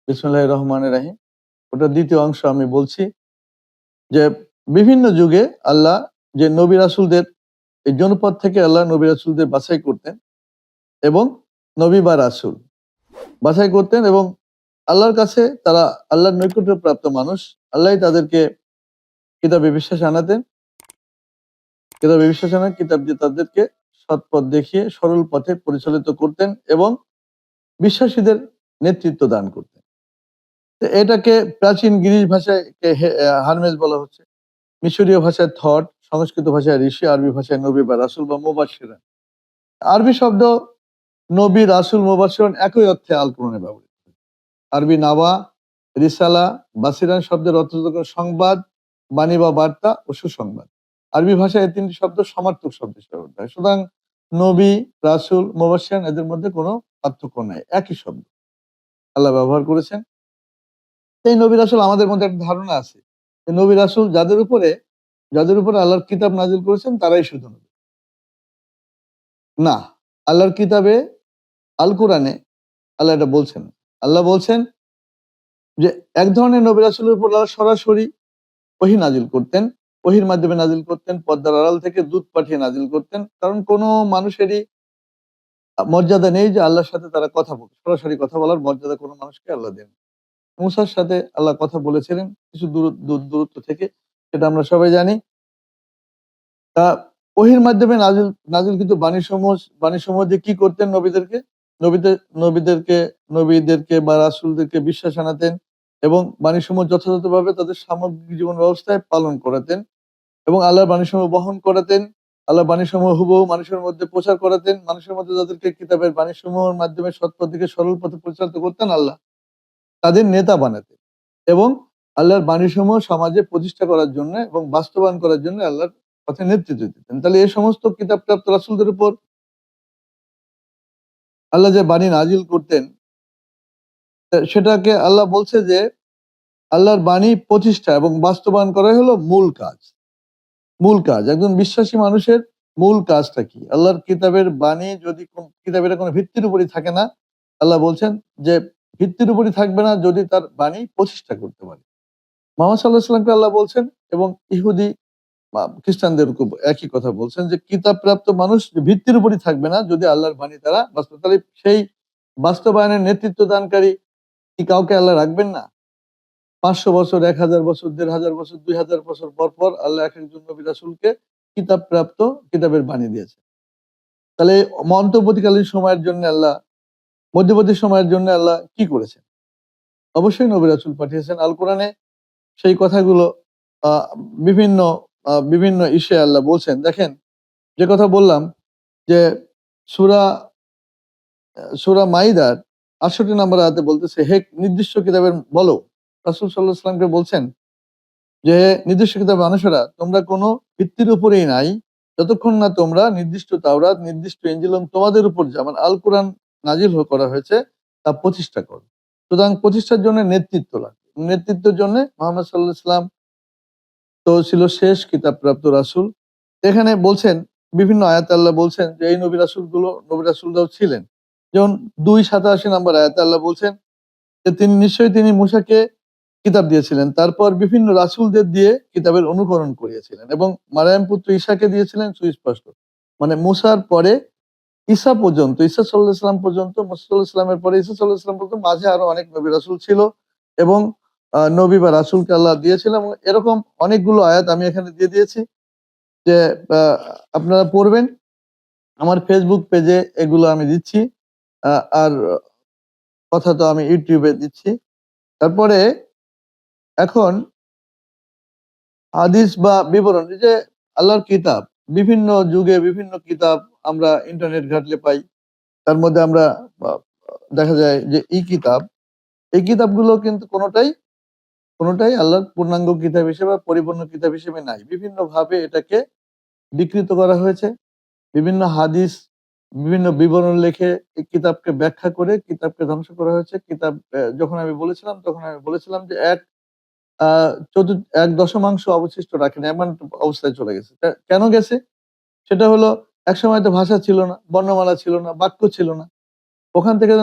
বিসমিল্লাহির রহমানির রহিম। ওটার দ্বিতীয় অংশ আমি বলছি যে বিভিন্ন যুগে আল্লাহ যে নবী রাসূলদের এই জনপদ থেকে আল্লাহ নবী রাসূলদের বাছাই করতেন এবং নবী বা রাসূল বাছাই করতেন এবং আল্লাহর কাছে তারা আল্লাহর নৈকট্যপ্রাপ্ত মানুষ। আল্লাহই তাদেরকে কিতাবে বিশ্বাস আনাতেন। কিতাবে বিশ্বাস আনান কিতাব দিয়ে তাদেরকে সৎ পথ দেখিয়ে সরল পথে পরিচালিত করতেন এবং বিশ্বাসীদের নেতৃত্ব দান করতেন। তো এটাকে প্রাচীন গ্রিস ভাষায় হারমেস বলা হচ্ছে। মিশরীয় ভাষায় থট, সংস্কৃত ভাষায় ঋষি, আরবি ভাষায় নবী বা রাসূল বা মুবাশশিরান। আরবি শব্দ নবী, রাসূল, মুবাশশিরান একই অর্থে আল কোরআনে ব্যবহৃত। আরবি নাওয়া, রিসালা, বাসিরান শব্দের অর্থ সংবাদ, বাণী বা বার্তা ও সুসংবাদ। আরবি ভাষায় এই তিনটি শব্দ সমার্থক শব্দ হিসেবে ব্যবহৃত হয়। সুতরাং নবী, রাসূল, মুবাশশিরান এদের মধ্যে কোনো পার্থক্য নাই, একই শব্দ আল্লাহ ব্যবহার করেছেন। এই নবী রাসূল আমাদের মধ্যে একটা ধারণা আছে যে নবী রাসূল যাদের উপরে আল্লাহর কিতাব নাজিল করেছেন তারাই শুধু নবী। না, আল্লাহর কিতাবে আল কোরআনে আল্লাহ এটা বলছেন। আল্লাহ বলছেন যে এক ধরনের নবী রাসূলের উপর আল্লাহ সরাসরি ওহী নাজিল করতেন। ওহীর মাধ্যমে নাজিল করতেন, পর্দার আড়াল থেকে দূত পাঠিয়ে নাজিল করতেন। কারণ কোনো মানুষেরই মর্যাদা নেই যে আল্লাহর সাথে তারা কথা বলবে। সরাসরি কথা বলার মর্যাদা কোনো মানুষকে আল্লাহ দেন। মূসার সাথে আল্লাহ কথা বলেছিলেন কিছু দূরত্ব থেকে, সেটা আমরা সবাই জানি। তা ওহীর মাধ্যমে নাজিলকৃত বাণীসমূহ দিয়ে কি করতেন নবীদেরকে? নবীদেরকে নবীদেরকে বা রাসূলদেরকে বিশ্বাস আনাতেন এবং বাণীসমূহ যথাযথভাবে তাদের সামগ্রিক জীবন ব্যবস্থায় পালন করাতেন এবং আল্লাহর বাণীসমূহ বহন করাতেন। আল্লাহর বাণীসমূহ হুবহু মানুষের মধ্যে প্রচার করাতেন। মানুষের মধ্যে যাদেরকে কিতাবের বাণীসমূহের মাধ্যমে সৎ পথ থেকে সরল পথে পরিচালিত করতেন আল্লাহ, তাদের নেতা বানাতেন এবং আল্লাহর বাণীসমূহ সমাজে প্রতিষ্ঠা করার জন্য এবং বাস্তবায়ন করার জন্য আল্লাহর পথে নেতৃত্ব দিতেন। তাহলে এই সমস্ত কিতাবপ্রাপ্ত রাসূলদের উপর আল্লাহ যে বাণী নাজিল করতেন, সেটাকে আল্লাহ বলছে যে আল্লাহর বাণী প্রতিষ্ঠা এবং বাস্তবায়ন করাই হলো মূল কাজ। মূল কাজ একজন বিশ্বাসী মানুষের মূল কাজটা কি? আল্লাহর কিতাবের বাণী যদি কিতাবের কোনো ভিত্তির উপরই থাকে না, আল্লাহ বলছেন যে ভিত্তির উপরই থাকবে না যদি তার বাণী প্রতিষ্ঠা করতে পারে। মুহাম্মদ সাল্লাল্লাহু আলাইহি ওয়াসাল্লামকে আল্লাহ বলছেন এবং ইহুদি বা খ্রিস্টানদেরকে একই কথা বলছেন যে কিতাবপ্রাপ্ত মানুষ ভিত্তির উপরই থাকবে না যদি আল্লাহর বাণী তারা তাহলে সেই বাস্তবায়নের নেতৃত্ব দানকারী কি কাউকে আল্লাহ রাখবেন না? 500 বছর, 1000 বছর, 1500 বছর, 2000 বছর পর পর আল্লাহ এক একজন নবী রাসূলকে কিতাবপ্রাপ্ত কিতাবের বাণী দিয়েছে। তাহলে অন্তর্বর্তীকালীন সময়ের জন্য আল্লাহ, মধ্যবর্তী সময়ের জন্য আল্লাহ কি করেছেন? অবশ্যই নবী রাসূল পাঠিয়েছেন। আল কোরআনে সেই কথাগুলো আহ বিভিন্ন বিভিন্ন ইস্যে আল্লাহ বলছেন। দেখেন, যে কথা বললাম যে সূরা সূরা মাইদার ৬৮ নম্বর আয়াতে বলতেছে, হে নির্দিষ্ট কিতাবের বলো, রাসূল সাল্লাল্লাহু আলাইহি ওয়াসাল্লামকে বলছেন যে নির্দিষ্ট কিতাবের মানুষেরা তোমরা কোনো ভিত্তির উপরেই নাই যতক্ষণ না তোমরা নির্দিষ্ট তাওরাত, নির্দিষ্ট ইনজিল তোমাদের উপর যেমন আল কোরআন নাজিল করা হয়েছে তা প্রতিষ্ঠা করো। সুতরাং প্রতিষ্ঠার জন্য নেতৃত্ব লাগবে। নেতৃত্বের জন্য মুহাম্মদ সাল্লাল্লাহু আলাইহি ওয়াসাল্লাম তো ছিল শেষ কিতাবপ্রাপ্ত রাসূল। এখানে বলছেন বিভিন্ন আয়াতে আল্লাহ বলছেন যে এই নবী রাসূলরাও ছিলেন। যেমন 287 নম্বর আয়াতে আল্লাহ বলছেন যে তিনি মূসাকে কিতাব দিয়েছিলেন। তারপর বিভিন্ন রাসূলদের দিয়ে কিতাবের অনুকরণ করিয়েছিলেন এবং মারয়াম পুত্র ঈসাকে দিয়েছিলেন সুস্পষ্ট। মানে মূসার পরে ঈসা পর্যন্ত, ঈসা সাল্লাল্লাহু আলাইহি সাল্লাম পর্যন্ত, মুসা সাল্লাল্লাহু আলাইহি সাল্লামের পরে ঈসা সাল্লাল্লাহু আলাইহি সাল্লাম পর্যন্ত মাঝে আরো অনেক নবী রাসূল ছিল এবং নবী বা রাসূলকে আল্লাহ দিয়েছিলেন এবং এরকম অনেকগুলো আয়াত আমি এখানে দিয়ে দিয়েছি যে আপনারা পড়বেন। আমার ফেসবুক পেজে এগুলো আমি দিচ্ছি। আর কথা তো আমি ইউটিউবে দিচ্ছি। তারপরে এখন হাদিস বা বিবরণ, এই যে আল্লাহর কিতাব, বিভিন্ন যুগে বিভিন্ন কিতাব আমরা ইন্টারনেট ঘাটলে পাই। তার মধ্যে আমরা আ দেখা যায় যে এই কিতাবগুলো কিন্তু কোনটাই আল্লাহর পূর্ণাঙ্গ কিতাব হিসেবে বা পরিপূর্ণ কিতাব হিসেবে নাই। বিভিন্নভাবে এটাকে বিকৃত করা হয়েছে। বিভিন্ন হাদিস, বিভিন্ন বিবরণ লিখে এই কিতাবকে ব্যাখ্যা করে কিতাবকে ধ্বংস করা হয়েছে। কিতাব যখন আমি বলেছিলাম যে আ ১/১ অবশিষ্ট রাখেনি। এমন অবস্থায় চলে গেছে। কেন গেছে? সেটা হলো একসময় তো ভাষা ছিল না, বর্ণমালা ছিল না, বাক্য ছিল না। ওখান থেকে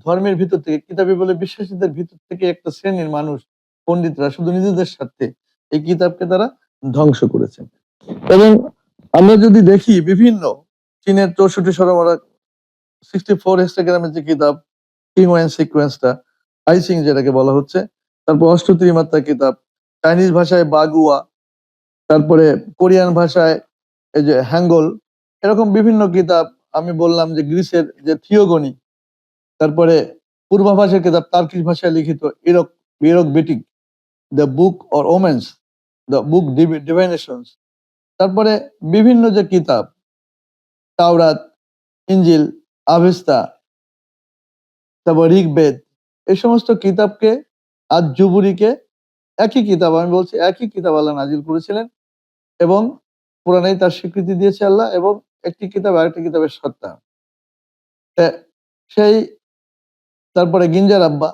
ধর্মের ভিতর থেকে, কিতাবি বলে বিশ্বাসীদের ভিতর থেকে একটা শ্রেণীর মানুষ, পণ্ডিতরা শুধু নিজেদের স্বার্থে এই কিতাবকে তারা ধ্বংস করেছেন। এবং আমরা যদি দেখি বিভিন্ন চীনের 64 শতকরা 64 হেক্সাগ্রামের যে কিতাব কিং ওয়ান সিকোয়েন্সটা, আইসিং যেটাকে বলা হচ্ছে, তারপর অষ্টত্রিমাত্রা কিতাব, চাইনিজ ভাষায় বাগুয়া, তারপরে কোরিয়ান ভাষায় এই যে হ্যাঙ্গল, এরকম বিভিন্ন কিতাব। আমি বললাম যে গ্রিসের যে থিওগনি, তারপরে পূর্বাভাসের কিতাব টার্কিশ ভাষায় লিখিত Irk Irk Bitig, the book or omens, the book divinations, তারপরে বিভিন্ন যে কিতাব তাওরাত, ইঞ্জিল, আভেস্তা, তারপর ঋগ্বেদ, এই সমস্ত কিতাবকে আজ জুবুরিকে, একই কিতাব, আমি বলছি একই কিতাব আল্লাহ নাজিল করেছিলেন, এবং পুরাণেই তার স্বীকৃতি দিয়েছে আল্লাহ, এবং একটি কিতাব আরেকটি কিতাবের সত্তা। সেই তারপরে গিঞ্জার আব্বা,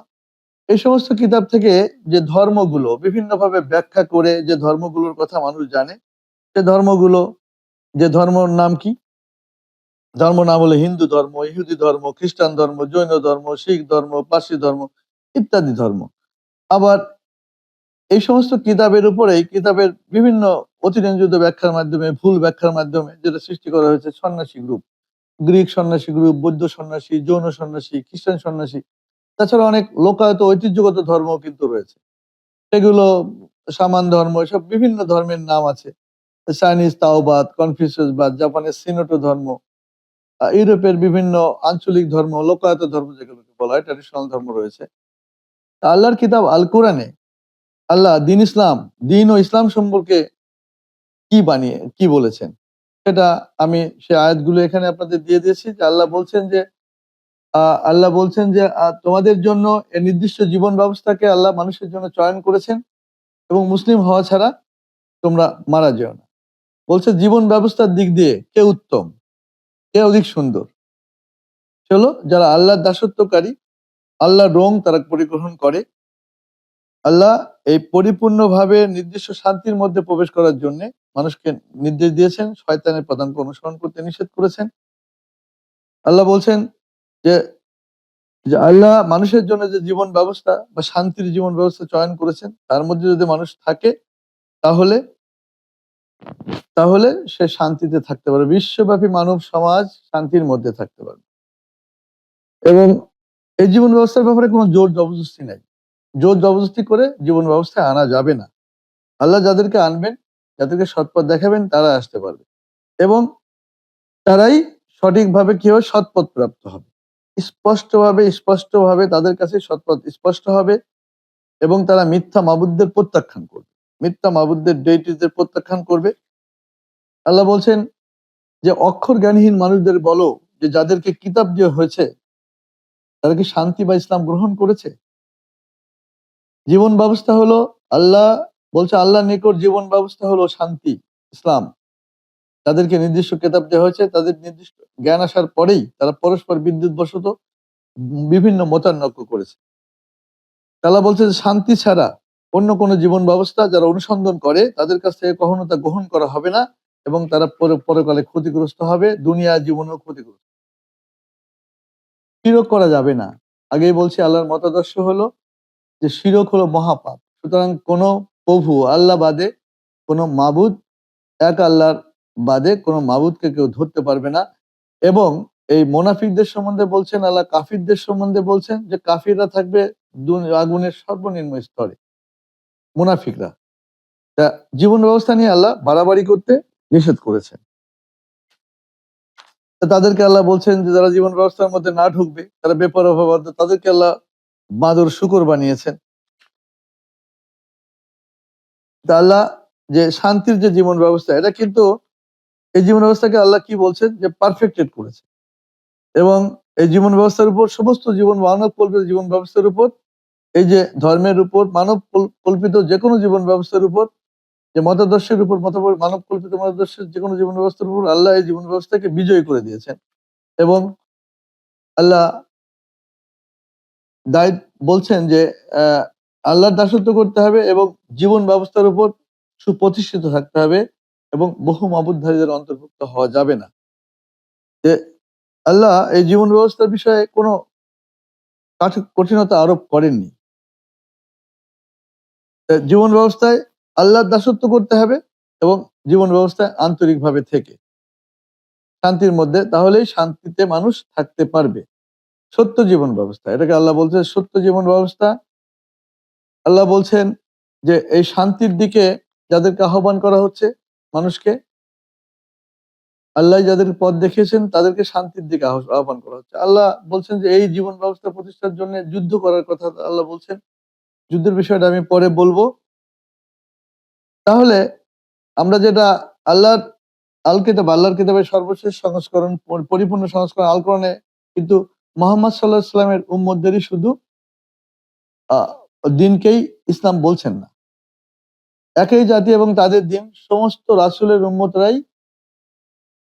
এই সমস্ত কিতাব থেকে যে ধর্মগুলো বিভিন্নভাবে ব্যাখ্যা করে, যে ধর্মগুলোর কথা মানুষ জানে, সে ধর্মগুলো, যে ধর্মর নাম কি, ধর্ম নাম হলো হিন্দু ধর্ম, ইহুদি ধর্ম, খ্রিস্টান ধর্ম, জৈন ধর্ম, শিখ ধর্ম, পার্সি ধর্ম ইত্যাদি ধর্ম। আবার এই সমস্ত কিতাবের উপরেই, কিতাবের বিভিন্ন অতিরঞ্জিত ব্যাখ্যার মাধ্যমে, ভুল ব্যাখ্যার মাধ্যমে যেটা সৃষ্টি করা হয়েছে সন্ন্যাসী গ্রুপ, গ্রিক সন্ন্যাসী গ্রুপ, বৌদ্ধ সন্ন্যাসী, জৈন সন্ন্যাসী, খ্রিস্টান সন্ন্যাসী, তাছাড়া অনেক লোকায়ত ঐতিহ্যগত ধর্ম কিন্তু রয়েছে। সেগুলো সামান ধর্ম, এসব বিভিন্ন ধর্মের নাম আছে। চাইনিজ তাওবাদ, কনফিউসিয়াসবাদ, জাপানের সিনোটো ধর্ম, ইউরোপের বিভিন্ন আঞ্চলিক ধর্ম, লোকায়ত ধর্ম যেগুলোকে বলা হয়, ট্র্যাডিশনাল ধর্ম রয়েছে। আল্লাহর কিতাব আল কোরআনে আল্লাহ দিন ও ইসলাম সম্পর্কে কি বলেছেন, সেটা আমি সে আয়াতগুলো এখানে আপনাদের দিয়ে দিয়েছি। যে আল্লাহ বলছেন যে তোমাদের জন্য এই নির্দিষ্ট জীবন ব্যবস্থাকে আল্লাহ মানুষের জন্য চয়ন করেছেন, এবং মুসলিম হওয়া ছাড়া তোমরা মারা যেও না। বলছে জীবন ব্যবস্থার দিক দিয়ে কে উত্তম, কে অধিক সুন্দর, সে হলো যারা আল্লাহর দাসত্বকারী, আল্লাহর রং তারা পরিগ্রহণ করে। আল্লাহ এই পরিপূর্ণভাবে নির্দিষ্ট শান্তির মধ্যে প্রবেশ করার জন্য মানুষকে নির্দেশ দিয়েছেন, শয়তানের পদাঙ্ক অনুসরণ করতে নিষেধ করেছেন। আল্লাহ বলছেন যে যে আল্লাহ মানুষের জন্য যে জীবন ব্যবস্থা বা শান্তির জীবন ব্যবস্থা চয়ন করেছেন, তার মধ্যে যদি মানুষ থাকে তাহলে তাহলে সে শান্তিতে থাকতে পারে, বিশ্বব্যাপী মানব সমাজ শান্তির মধ্যে থাকতে পারবে। এবং এই জীবন ব্যবস্থার ব্যাপারে কোনো জোর জবরদস্তি নাই, জোর জবরদস্তি করে জীবন ব্যবস্থায় আনা যাবে না। আল্লাহ যাদেরকে আনবেন, যাদেরকে সৎপথ দেখাবেন, তারা আসতে পারবে, এবং তারাই সঠিকভাবে কি হবে, সৎপথ প্রাপ্ত হবে। স্পষ্টভাবে তাদের কাছে সৎপথ স্পষ্ট হবে, এবং তারা মিথ্যা মাবুদদের প্রত্যাখ্যান করবে, মিথ্যা মাবুদদের ডেইটিদের প্রত্যাখ্যান করবে। আল্লাহ বলছেন যে অক্ষর জ্ঞানহীন মানুষদের বলো যে যাদেরকে কিতাব দেওয়া হয়েছে তারা কি শান্তি বা ইসলাম গ্রহণ করেছে? জীবন ব্যবস্থা হলো আল্লাহ বলছে, আল্লাহ নিকট জীবন ব্যবস্থা হলো শান্তি, ইসলাম। তাদেরকে নির্দিষ্ট কিতাব দেওয়া হয়েছে, তাদের নির্দিষ্ট জ্ঞান আসার পরেই তারা পরস্পর বিদ্যুৎ বশত বিভিন্ন মতানৈক্য করেছে। আল্লাহ বলছে যে শান্তি ছাড়া অন্য কোনো জীবন ব্যবস্থা যারা অনুসন্ধান করে তাদের কাছ থেকে কখনো তা গ্রহণ করা হবে না, এবং তারা পরকালে ক্ষতিগ্রস্ত হবে, দুনিয়া জীবনেও ক্ষতিগ্রস্ত। শিরক করা যাবে না। আগেই বলছি আল্লাহর মতাদর্শ হলো যে শিরক হলো মহাপাপ। সুতরাং কোনো প্রভু আল্লাহ বাদে, কোনো মাবুদ, এক আল্লাহর বাদে কোনো মাবুদকে কেউ ধরতে পারবে না। এবং এই মোনাফিকদের সম্বন্ধে বলছেন আল্লাহ, কাফিরদের সম্বন্ধে বলছেন যে কাফিররা থাকবে আগুনের সর্বনিম্ন স্তরে, মুনাফিকরা। তা জীবন ব্যবস্থা নিয়ে আল্লাহ বাড়াবাড়ি করতে নিষেধ করেছেন। তাদেরকে আল্লাহ বলছেন যে যারা জীবন ব্যবস্থার মধ্যে না ঢুকবে, তারা বেপরোয়া, তাদেরকে আল্লাহ বাঁদর শুকর বানিয়েছেন। তা আল্লাহ যে শান্তির যে জীবন ব্যবস্থা, এটা কিন্তু এই জীবন ব্যবস্থাকে আল্লাহ কি বলছেন যে পারফেক্টেড করেছে, এবং এই জীবন ব্যবস্থার উপর সমস্ত মানব কল্পিত জীবন ব্যবস্থার উপর, এই যে ধর্মের উপর, মানব কল্পিত যে কোনো জীবন ব্যবস্থার উপর, যে মতাদর্শের উপর, মানব কল্পিত মতাদর্শের যে কোনো জীবন ব্যবস্থার উপর আল্লাহ এই জীবন ব্যবস্থাকে বিজয়ী করে দিয়েছেন। এবং আল্লাহ বলছেন যে আল্লাহর দাসত্ব করতে হবে, এবং জীবন ব্যবস্থার উপর সুপ্রতিষ্ঠিত থাকতে হবে, এবং বহু মাবুদধারীদের অন্তর্ভুক্ত হওয়া যাবে না। যে আল্লাহ এই জীবন ব্যবস্থার বিষয়ে কোনো কঠিনতা আরোপ করেননি। জীবন ব্যবস্থায় আল্লাহর দাসত্ব করতে হবে এবং জীবন ব্যবস্থায় আন্তরিকভাবে থেকে শান্তির মধ্যে, তাহলেই শান্তিতে মানুষ থাকতে পারবে। সত্য জীবন ব্যবস্থা, এটাকে আল্লাহ বলছেন সত্য জীবন ব্যবস্থা। আল্লাহ বলছেন যে এই শান্তির দিকে যাদেরকে আহ্বান করা হচ্ছে মানুষকে, আল্লাহ যাদের পথ দেখিয়েছেন তাদেরকে শান্তির দিকে আহ্বান করা হচ্ছে। আল্লাহ বলছেন যে এই জীবন ব্যবস্থা প্রতিষ্ঠার জন্য যুদ্ধ করার কথা আল্লাহ বলছেন। যুদ্ধের বিষয়টা আমি পরে বলবো। তাহলে আমরা যেটা আল্লাহর আল্লাহর কিতাবের সর্বশেষ সংস্করণ, পরিপূর্ণ সংস্করণ আল কোরআনে, কিন্তু মুহাম্মদ সাল্লাল্লাহু আলাইহি সাল্লামের উম্মতদেরই শুধু দিনকেই ইসলাম বলছেন না, একই জাতি এবং তাদের দিন, সমস্ত রাসূলের উম্মতরাই,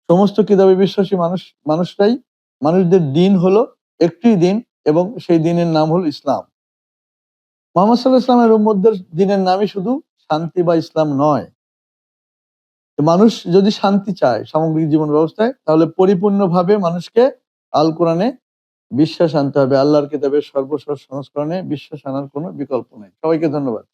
সমস্ত কিতাবে বিশ্বাসী মানুষরাই, মানুষদের দিন হলো একটি দিন এবং সেই দিনের নাম হলো ইসলাম। মুহাম্মদ সাল্লাল্লাহু আলাইহি সাল্লামের উম্মতদের দিনের নামই শুধু শান্তি বা ইসলাম নয়। মানুষ যদি শান্তি চায় সামগ্রিক জীবন ব্যবস্থায়, তাহলে পরিপূর্ণভাবে মানুষকে আল কোরআনে বিশ্বাস আনতে হবে। আল্লাহর কিতাবের সর্বশেষ সংস্করণে বিশ্বাস আনার কোনো বিকল্প নেই। সবাইকে ধন্যবাদ।